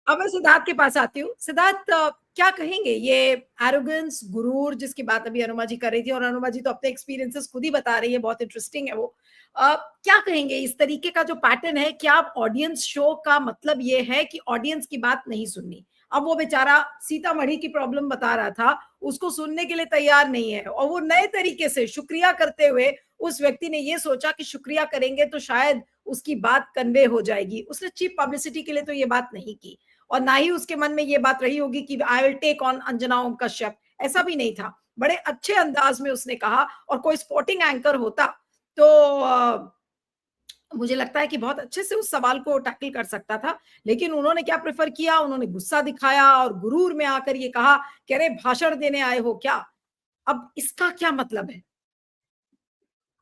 अब मैं सिद्धार्थ के पास आती हूँ। सिद्धार्थ, क्या कहेंगे ये एरोगेंस, गुरूर जिसकी बात अभी अनुमा जी कर रही थी, और अनुमा जी तो अपने एक्सपीरियंसेस खुद ही बता रही है, बहुत इंटरेस्टिंग है वो। क्या कहेंगे इस तरीके का जो पैटर्न है, क्या ऑडियंस शो का मतलब ये है कि ऑडियंस की बात नहीं सुननी? अब वो बेचारा सीतामढ़ी की प्रॉब्लम बता रहा था, उसको सुनने के लिए तैयार नहीं है, और वो नए तरीके से शुक्रिया करते हुए उस व्यक्ति ने ये सोचा कि शुक्रिया करेंगे तो शायद उसकी बात कन्वे हो जाएगी। उसने चीप पब्लिसिटी के लिए तो ये बात नहीं की, और ना ही उसके मन में ये बात रही होगी कि I will take on Anjana Om Kashyap, ऐसा भी नहीं था। बड़े अच्छे अंदाज में उसने कहा, और कोई स्पोर्टिंग एंकर होता तो मुझे लगता है कि बहुत अच्छे से उस सवाल को टैकल कर सकता था। लेकिन उन्होंने क्या प्रेफर किया, उन्होंने गुस्सा दिखाया और गुरूर में आकर ये कहा कि अरे भाषण देने आए हो क्या? अब इसका क्या मतलब है?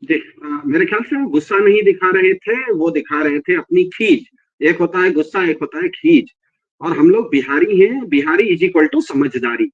जी, मेरे ख्याल से वो गुस्सा नहीं दिखा रहे थे, वो दिखा रहे थे अपनी खींच। एक होता है गुस्सा, एक होता है खींच। और हम लोग बिहारी हैं, बिहारी इज इक्वल टू समझदारी।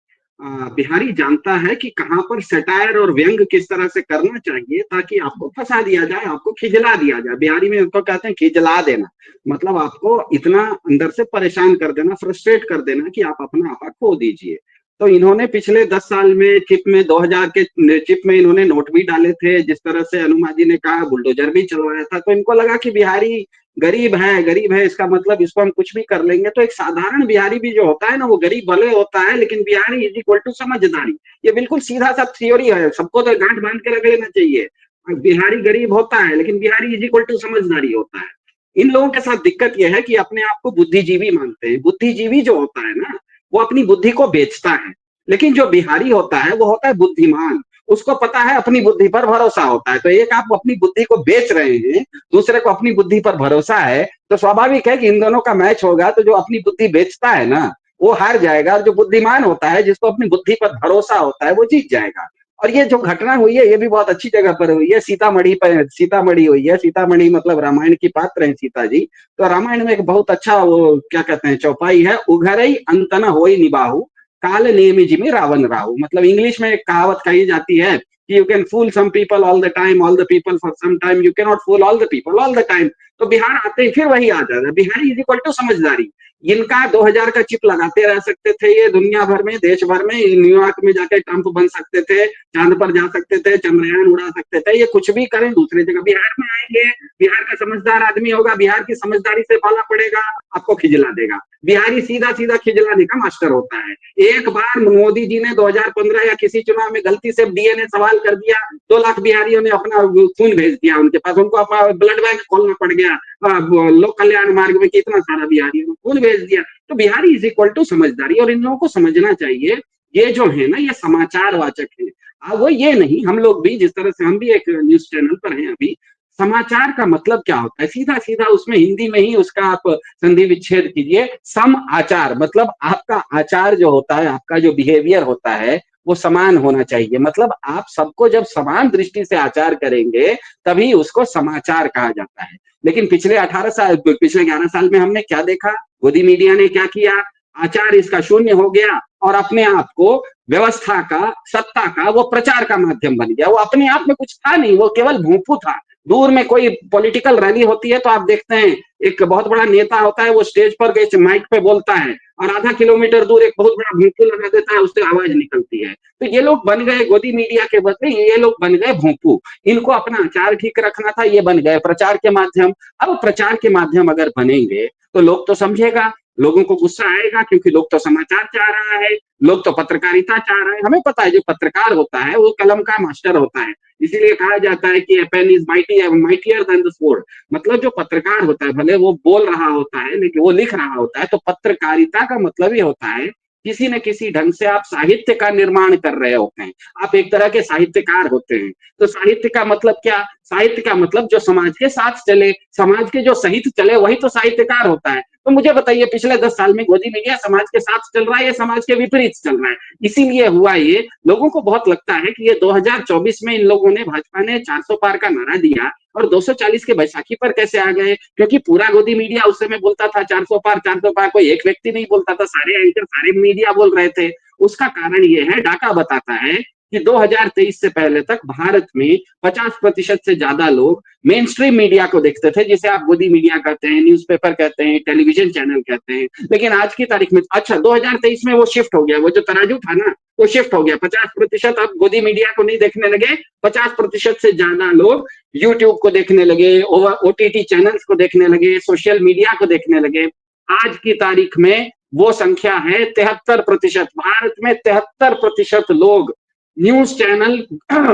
बिहारी जानता है कि कहाँ पर सटायर और व्यंग किस तरह से करना चाहिए ताकि आपको फंसा दिया जाए, आपको खिजला दिया जाए। बिहारी में उसको कहते हैं खिजला देना, मतलब आपको इतना अंदर से परेशान कर देना, फ्रस्ट्रेट कर देना कि आप अपना आपा खो दीजिए। तो इन्होंने पिछले 10 साल में चिप में 2000 के चिप में इन्होंने नोट भी डाले थे, जिस तरह से अनुमा जी ने कहा बुलडोजर भी चलवाया था। तो इनको लगा कि बिहारी गरीब है, गरीब है, इसका मतलब इसको हम कुछ भी कर लेंगे। तो एक साधारण बिहारी भी जो होता है ना, वो गरीब भले होता है लेकिन बिहारी इज इक्वल टू समझदारी। ये बिल्कुल सीधा सा थ्योरी है, सबको तो गांठ बांध के रख लेना चाहिए। बिहारी गरीब होता है लेकिन बिहारी इज इक्वल टू समझदारी होता है। इन लोगों के साथ दिक्कत यह है कि अपने आप को बुद्धिजीवी मानते हैं। बुद्धिजीवी जो होता है ना, वो अपनी बुद्धि को बेचता है। लेकिन जो बिहारी होता है वो होता है बुद्धिमान। उसको पता है, अपनी बुद्धि पर भरोसा होता है। तो एक आप अपनी बुद्धि को बेच रहे हैं, दूसरे को अपनी बुद्धि पर भरोसा है, तो स्वाभाविक है कि इन दोनों का मैच होगा। तो जो अपनी बुद्धि बेचता है ना, वो हार जाएगा, और जो बुद्धिमान होता है, जिसको अपनी बुद्धि पर भरोसा होता है, वो जीत जाएगा। और ये जो घटना हुई है, ये भी बहुत अच्छी जगह पर हुई है, सीतामढ़ी पर। सीतामढ़ी हुई है, सीतामढ़ी मतलब रामायण की पात्र है सीता जी। तो रामायण में एक बहुत अच्छा वो क्या कहते हैं चौपाई है, उघरई अंतन होई निबाहु, काल नेमि जिमि रावण राहु। मतलब इंग्लिश में एक कहावत कही जाती है कि you can fool some people all the time, all the people for some time, you can not fool all the people all the time. तो बिहार आते ही फिर वही आ जाता है, बिहारी इज इक्वल टू समझदारी। इनका 2000 का चिप लगाते रह सकते थे, ये दुनिया भर में, देश भर में, न्यूयॉर्क में जाके ट्रंप बन सकते थे, चांद पर जा सकते थे, चंद्रयान उड़ा सकते थे, ये कुछ भी करें, दूसरी जगह बिहार में आएंगे, बिहार का समझदार आदमी होगा, बिहार की समझदारी से पाला पड़ेगा, आपको खिजला देगा। बिहारी सीधा सीधा खिजलाने का मास्टर होता है। एक बार मोदी जी ने 2015 या किसी चुनाव में गलती से डीएनए सवाल कर दिया, 2 लाख बिहारियों ने अपना खून भेज दिया उनके पास, उनको अपना ब्लड बैंक खोलना पड़ गया। लोक कल्याण मार्ग में कितना सारा बिहारियों ने खून भेज दिया। तो बिहारी इज इक्वल टू समझदारी, और इन लोगों को समझना चाहिए ये जो है ना, ये समाचार वाचक है। वो ये नहीं, हम लोग भी जिस तरह से हम भी एक न्यूज चैनल पर हैं अभी, समाचार का मतलब क्या होता है, सीधा सीधा उसमें हिंदी में ही उसका आप संधि विच्छेद कीजिए। सम आचार मतलब आपका आचार जो होता है, आपका जो बिहेवियर होता है, वो समान होना चाहिए। मतलब आप सबको जब समान दृष्टि से आचार करेंगे, तभी उसको समाचार कहा जाता है। लेकिन पिछले 18 साल, पिछले 11 साल में हमने क्या देखा, गोदी मीडिया ने क्या किया, आचार इसका शून्य हो गया, और अपने आप को व्यवस्था का, सत्ता का वो प्रचार का माध्यम बन गया। वो अपने आप में कुछ था नहीं, वो केवल भूपू था। दूर में कोई पॉलिटिकल रैली होती है तो आप देखते हैं एक बहुत बड़ा नेता होता है, वो स्टेज पर गए माइक पे बोलता है, और आधा किलोमीटर दूर एक बहुत बड़ा भूपू लगा देता है, उससे आवाज निकलती है। तो ये लोग बन गए गोदी मीडिया के बदले, ये लोग बन गए भूपू। इनको अपना आचार ठीक रखना था, ये बन गए प्रचार के माध्यम। अब प्रचार के माध्यम अगर बनेंगे तो लोग तो समझेगा, लोगों को गुस्सा आएगा, क्योंकि लोग तो समाचार चाह रहा है, लोग तो पत्रकारिता चाह रहे हैं। हमें पता है जो पत्रकार होता है वो कलम का मास्टर होता है। इसीलिए कहा जाता है कि pen is mightier than the sword. मतलब जो पत्रकार होता है, भले वो बोल रहा होता है लेकिन वो लिख रहा होता है। तो पत्रकारिता का मतलब ये होता है किसी न किसी ढंग से आप साहित्य का निर्माण कर रहे होते हैं, आप एक तरह के साहित्यकार होते हैं। तो साहित्य का मतलब क्या, साहित्य का मतलब जो समाज के साथ चले, समाज के जो सहित चले, वही तो साहित्यकार होता है। तो मुझे बताइए पिछले 10 साल में गोदी मीडिया समाज के साथ चल रहा है या समाज के विपरीत चल रहा है? इसीलिए हुआ ये। लोगों को बहुत लगता है कि ये 2024 में इन लोगों ने, भाजपा ने 400 पार का नारा दिया और 240 के बैसाखी पर कैसे आ गए, क्योंकि पूरा गोदी मीडिया उस समय बोलता था 400 पार 400 पार, कोई एक व्यक्ति नहीं बोलता था, सारे एंकर सारे मीडिया बोल रहे थे। उसका कारण ये है, डाटा बताता है कि 2023 से पहले तक भारत में 50% से ज्यादा लोग मेन स्ट्रीम मीडिया को देखते थे, जिसे आप गोदी मीडिया कहते हैं, न्यूज़पेपर कहते हैं, टेलीविजन चैनल कहते हैं। लेकिन आज की तारीख में, अच्छा 2023 में वो शिफ्ट हो गया, वो जो तराजू था ना वो शिफ्ट हो गया, 50% अब गोदी मीडिया को नहीं देखने लगे, 50% से ज्यादा लोग यूट्यूब को देखने लगे, ओटीटी चैनल्स को देखने लगे, सोशल मीडिया को देखने लगे। आज की तारीख में वो संख्या है 73%। भारत में 73% लोग न्यूज चैनल,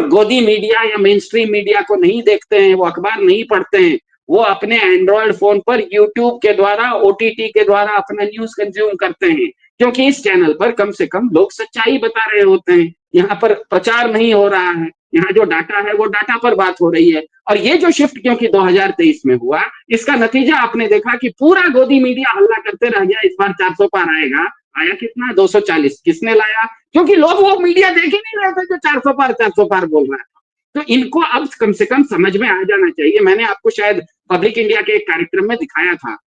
गोदी मीडिया या मेन स्ट्रीम मीडिया को नहीं देखते हैं, वो अखबार नहीं पढ़ते हैं, वो अपने एंड्रॉयड फोन पर यूट्यूब के द्वारा, ओटीटी के द्वारा अपना न्यूज कंज्यूम करते हैं, क्योंकि इस चैनल पर कम से कम लोग सच्चाई बता रहे होते हैं, यहाँ पर प्रचार नहीं हो रहा है, यहाँ जो डाटा है वो डाटा पर बात हो रही है। और ये जो शिफ्ट क्योंकि 2023 में हुआ, इसका नतीजा आपने देखा कि पूरा गोदी मीडिया हल्ला करते रह गया, इस बार 400 पार आएगा। आया कितना? 240। किसने लाया? क्योंकि लोग वो मीडिया देख ही नहीं रहे थे जो 400 पार बोल रहा था। तो इनको अब कम से कम समझ में आ जाना चाहिए। मैंने आपको शायद पब्लिक इंडिया के एक कार्यक्रम में दिखाया था,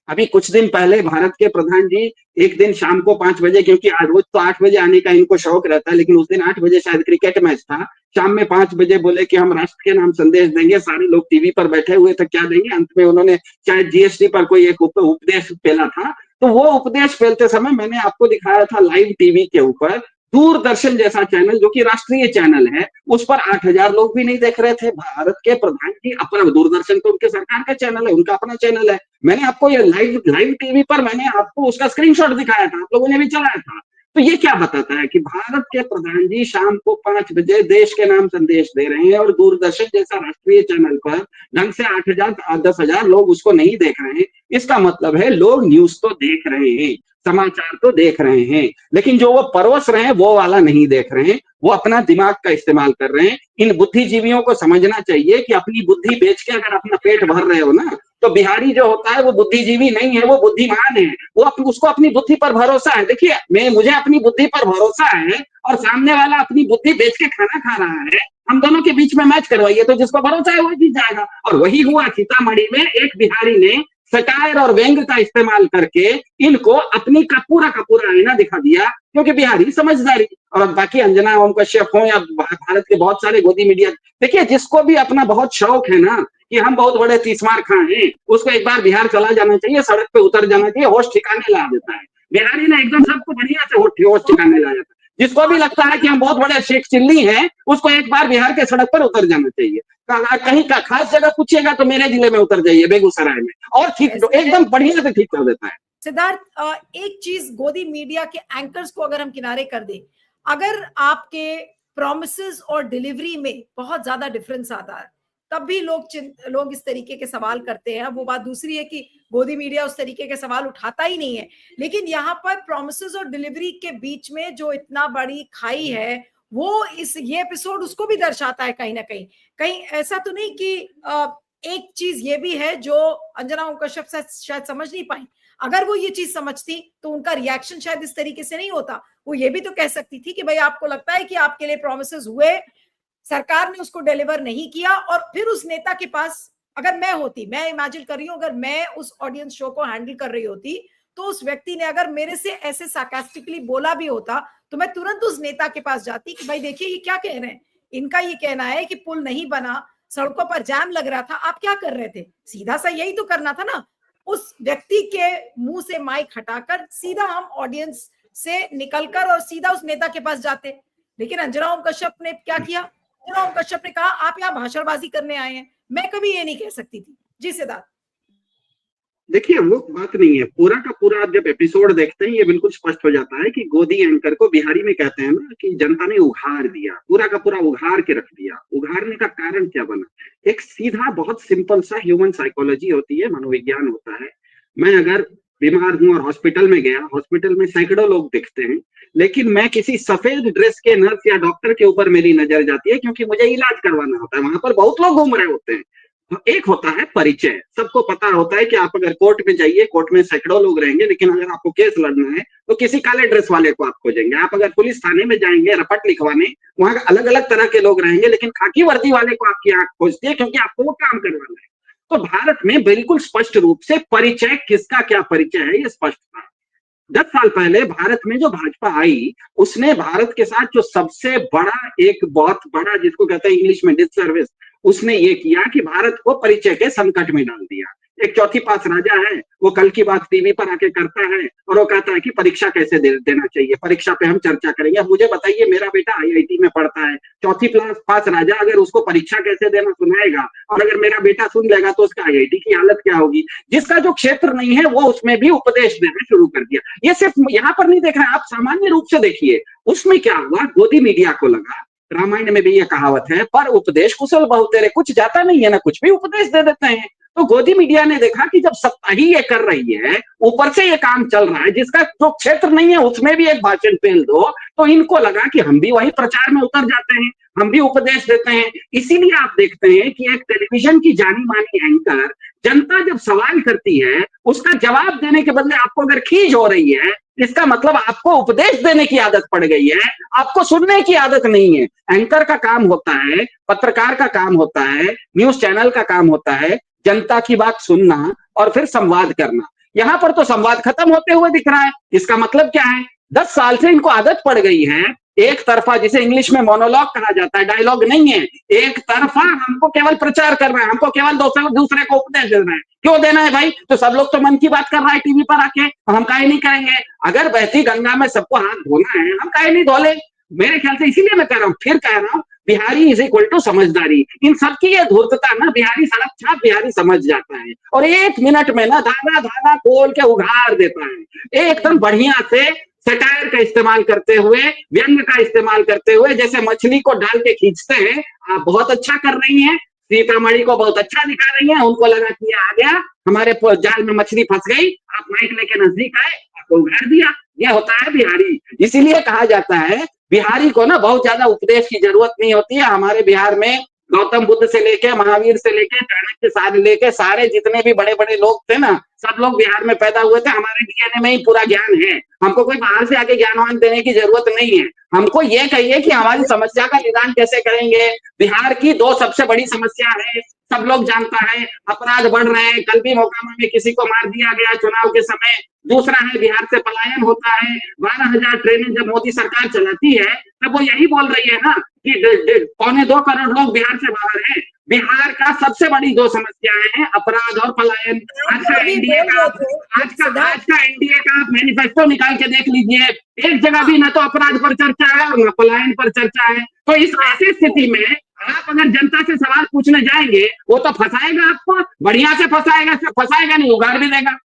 अभी कुछ दिन पहले भारत के प्रधान जी एक दिन शाम को 5 बजे, क्योंकि आज रोज तो 8 बजे आने का इनको शौक रहता है, लेकिन उस दिन 8 बजे शायद क्रिकेट मैच था, शाम में 5 बजे बोले कि हम राष्ट्र के नाम संदेश देंगे। सारे लोग टीवी पर बैठे हुए थे, क्या देंगे? अंत में उन्होंने शायद जीएसटी पर कोई एक उपदेश फैला था। तो वो उपदेश फैलते समय मैंने आपको दिखाया था लाइव टीवी के ऊपर, दूरदर्शन जैसा चैनल जो कि राष्ट्रीय चैनल है, उस पर 8,000 लोग भी नहीं देख रहे थे। भारत के प्रधान जी अपना, दूरदर्शन तो उनके सरकार का चैनल है, उनका अपना चैनल है। मैंने आपको ये लाइव टीवी पर मैंने आपको उसका स्क्रीनशॉट दिखाया था, आप लोगों ने भी चलाया था। तो ये क्या बताता है कि भारत के प्रधान जी शाम को 5 बजे देश के नाम संदेश दे रहे हैं और दूरदर्शन जैसा राष्ट्रीय चैनल पर ढंग से 8,000 10,000 लोग उसको नहीं देख रहे हैं। इसका मतलब है लोग न्यूज तो देख रहे हैं, समाचार तो देख रहे हैं, लेकिन जो वो परोस रहे हैं वो वाला नहीं देख रहे हैं, वो अपना दिमाग का इस्तेमाल कर रहे हैं। इन बुद्धिजीवियों को समझना चाहिए कि अपनी बुद्धि बेच के अगर अपना पेट भर रहे हो ना, तो बिहारी जो होता है वो बुद्धिजीवी नहीं है, वो बुद्धिमान है। वो उसको अपनी बुद्धि पर भरोसा है। देखिए, मुझे अपनी बुद्धि पर भरोसा है और सामने वाला अपनी बुद्धि बेच के खाना खा रहा है, हम दोनों के बीच में मैच करवाइए, तो जिसको भरोसा है वो जीत जाएगा। और वही हुआ सीतामढ़ी में, एक बिहारी ने सटायर और व्यंग का इस्तेमाल करके इनको अपनी का पूरा आईना दिखा दिया, क्योंकि बिहारी समझदारी। और बाकी अंजना ओम कश्यप हो या भारत के बहुत सारे गोदी मीडिया, देखिए जिसको भी अपना बहुत शौक है ना कि हम बहुत बड़े तीसमार खां हैं, उसको एक बार बिहार चला जाना चाहिए, सड़क पे उतर जाना चाहिए, होश ठिकाने ला देता है। बिहारी ने एकदम सबको बढ़िया से होश ठिकाने ला देता है। जिसको भी लगता है कि हम बहुत बड़े शेख चिल्ली हैं, उसको एक बार बिहार के सड़क पर उतर जाना चाहिए। कहीं का खास जगह पूछिएगा तो मेरे जिले में उतर जाइए, बेगूसराय में, और ठीक एकदम बढ़िया से ठीक कर देता है। सिद्धार्थ, एक चीज, गोदी मीडिया के एंकर्स को अगर हम किनारे कर दें, अगर आपके प्रॉमिसेस और डिलीवरी में बहुत ज्यादा डिफरेंस आता है, तब भी लोग इस तरीके के सवाल करते हैं। वो बात दूसरी है कि गोदी मीडिया उस तरीके के सवाल उठाता ही नहीं है, लेकिन यहाँ पर प्रॉमिसेस और डिलीवरी के बीच में जो इतना बड़ी खाई है, वो ये एपिसोड उसको भी दर्शाता है कहीं ना कहीं। कहीं ऐसा तो नहीं कि एक चीज ये भी है जो अंजना ओम कश्यप शायद समझ नहीं पाई। अगर वो ये चीज समझती तो उनका रिएक्शन शायद इस तरीके से नहीं होता। वो ये भी तो कह सकती थी कि भाई आपको लगता है कि आपके लिए प्रोमिसेस हुए, सरकार ने उसको डिलीवर नहीं किया, और फिर उस नेता के पास, अगर मैं होती, मैं इमेजिन कर रही हूं, अगर मैं उस ऑडियंस शो को हैंडल कर रही होती, तो उस व्यक्ति ने अगर मेरे से ऐसे सार्कास्टिकली बोला भी होता, तो मैं तुरंत उस नेता के पास जाती कि भाई देखिए ये क्या कह रहे हैं, इनका ये कहना है कि पुल नहीं बना, सड़कों पर जाम लग रहा था, आप क्या कर रहे थे? सीधा सा यही तो करना था ना। उस व्यक्ति के मुंह से माइक हटाकर सीधा हम ऑडियंस से निकलकर और सीधा उस नेता के पास जाते। लेकिन अंजना ओम कश्यप ने क्या किया? अंजना ओम कश्यप ने कहा आप यहाँ भाषणबाजी करने आए हैं। मैं कभी ये नहीं कह सकती थी। जी सिद्धार्थ। देखिए, वो बात नहीं है, पूरा का पूरा आप जब एपिसोड देखते हैं ये बिल्कुल स्पष्ट हो जाता है कि गोदी एंकर को, बिहारी में कहते हैं ना कि जनता ने उघार दिया, पूरा का पूरा उघार के रख दिया। उघारने का कारण क्या बना? एक सीधा बहुत सिंपल सा ह्यूमन साइकोलॉजी होती है, मनोविज्ञान होता है। मैं अगर बीमार हूं और हॉस्पिटल में गया, हॉस्पिटल में सैकड़ों लोग दिखते हैं, लेकिन मैं किसी सफेद ड्रेस के नर्स या डॉक्टर के ऊपर मेरी नजर जाती है, क्योंकि मुझे इलाज करवाना होता है। वहां पर बहुत लोग घूम रहे होते हैं। एक होता है परिचय, सबको पता होता है कि आप अगर कोर्ट में जाइए, कोर्ट में सैकड़ों लोग रहेंगे, लेकिन अगर आपको केस लड़ना है तो किसी काले ड्रेस वाले को आप खोजेंगे। आप अगर पुलिस थाने में जाएंगे रपट लिखवाने, वहां अलग अलग तरह के लोग रहेंगे, लेकिन खाकी वर्दी वाले को आपकी आंख खोजती है, क्योंकि आपको वो काम करवाना है। तो भारत में बिल्कुल स्पष्ट रूप से परिचय, किसका क्या परिचय है, ये स्पष्ट था। 10 साल पहले भारत में जो भाजपा आई, उसने भारत के साथ जो सबसे बड़ा, एक बहुत बड़ा जिसको कहते हैं इंग्लिश में डिससर्विस, उसने ये किया कि भारत को परिचय के संकट में डाल दिया। एक चौथी पास राजा है, वो कल की बात टीवी पर आके करता है और वो कहता है कि परीक्षा कैसे देना चाहिए, परीक्षा पे हम चर्चा करेंगे। अब मुझे बताइए, मेरा बेटा आईआईटी में पढ़ता है, चौथी पास राजा अगर उसको परीक्षा कैसे देना सुनाएगा, और अगर मेरा बेटा सुन लेगा तो उसका आईआईटी की हालत क्या होगी। जिसका जो क्षेत्र नहीं है वो उसमें भी उपदेश देना शुरू कर दिया। ये सिर्फ यहाँ पर नहीं देख रहे हैं आप, सामान्य रूप से देखिए उसमें क्या हुआ। गोदी मीडिया को लगा, रामायण में भी ये कहावत है, पर उपदेश कुशल बहु तेरे, कुछ जाता नहीं है ना, कुछ भी उपदेश दे देते हैं। तो गोदी मीडिया ने देखा कि जब सत्ता ही ये कर रही है, ऊपर से ये काम चल रहा है, जिसका जो क्षेत्र नहीं है उसमें भी एक भाषण पेल दो, तो इनको लगा कि हम भी वही प्रचार में उतर जाते हैं, हम भी उपदेश देते हैं। इसीलिए आप देखते हैं कि एक टेलीविजन की जानी मानी एंकर, जनता जब सवाल करती है, उसका जवाब देने के बदले आपको अगर खींच हो रही है, इसका मतलब आपको उपदेश देने की आदत पड़ गई है, आपको सुनने की आदत नहीं है। एंकर का काम होता है, पत्रकार का काम होता है, न्यूज चैनल का काम होता है जनता की बात सुनना और फिर संवाद करना। यहां पर तो संवाद खत्म होते हुए दिख रहा है। इसका मतलब क्या है, 10 साल से इनको आदत पड़ गई है एक तरफा, जिसे इंग्लिश में मोनोलॉग कहा जाता है, डायलॉग नहीं है, एक तरफा हमको केवल प्रचार कर रहे हैं, हमको केवल दूसरे को उपदेश दे रहे हैं। क्यों देना है भाई, तो सब लोग तो मन की बात कर रहा है टीवी पर आके, हम काहे नहीं करेंगे। अगर बहती गंगा में सबको हाथ धोना है, हम काहे नहीं धो ले। मेरे ख्याल से इसीलिए मैं कह रहा हूं, फिर कह रहा हूं, बिहारी इज इक्वल टू समझदारी। इन सबकी ये धूर्तता ना, बिहारी सड़क छाप बिहारी समझ जाता है और 1 मिनट में ना धागा धागा खोल के उघाड़ देता है, एकदम बढ़िया से सटायर का इस्तेमाल करते हुए, व्यंग का इस्तेमाल करते हुए, जैसे मछली को डाल के खींचते हैं। आप बहुत अच्छा कर रही हैं, सीतामढ़ी को बहुत अच्छा दिखा रही हैं, उनको लगा कि आ गया, हमारे जाल में मछली फंस गई, आप माइक लेके नजदीक आए, आपको उघाड़ दिया। ये होता है बिहारी। इसीलिए कहा जाता है बिहारी को ना बहुत ज्यादा उपदेश की जरूरत नहीं होती है। हमारे बिहार में गौतम बुद्ध से लेके, महावीर से लेके, चाणक्य सारे लेके, सारे जितने भी बड़े बड़े लोग थे ना, सब लोग बिहार में पैदा हुए थे। हमारे डीएनए में ही पूरा ज्ञान है, हमको कोई बाहर से आके ज्ञानवान देने की जरूरत नहीं है। हमको ये कहिए कि हमारी समस्या का निदान कैसे करेंगे। बिहार की 2 सबसे बड़ी समस्या है, सब लोग जानता है, अपराध बढ़ रहे हैं, कल भी मोकामा में किसी को मार दिया गया चुनाव के समय। दूसरा है बिहार से पलायन होता है, 12,000 ट्रेनें जब मोदी सरकार चलाती है तब वो यही बोल रही है ना कि 2.25 करोड़ लोग बिहार से बाहर हैं। बिहार का सबसे बड़ी 2 समस्याएं हैं, अपराध और पलायन। आज का एनडीए का आप मैनिफेस्टो निकाल के देख लीजिए, एक जगह भी ना तो अपराध पर चर्चा है और ना पलायन पर चर्चा है। तो इस ऐसी स्थिति में आप अगर जनता से सवाल पूछने जाएंगे, वो तो फंसाएगा आपको, बढ़िया से फंसाएगा नहीं, उगाड़ भी देगा।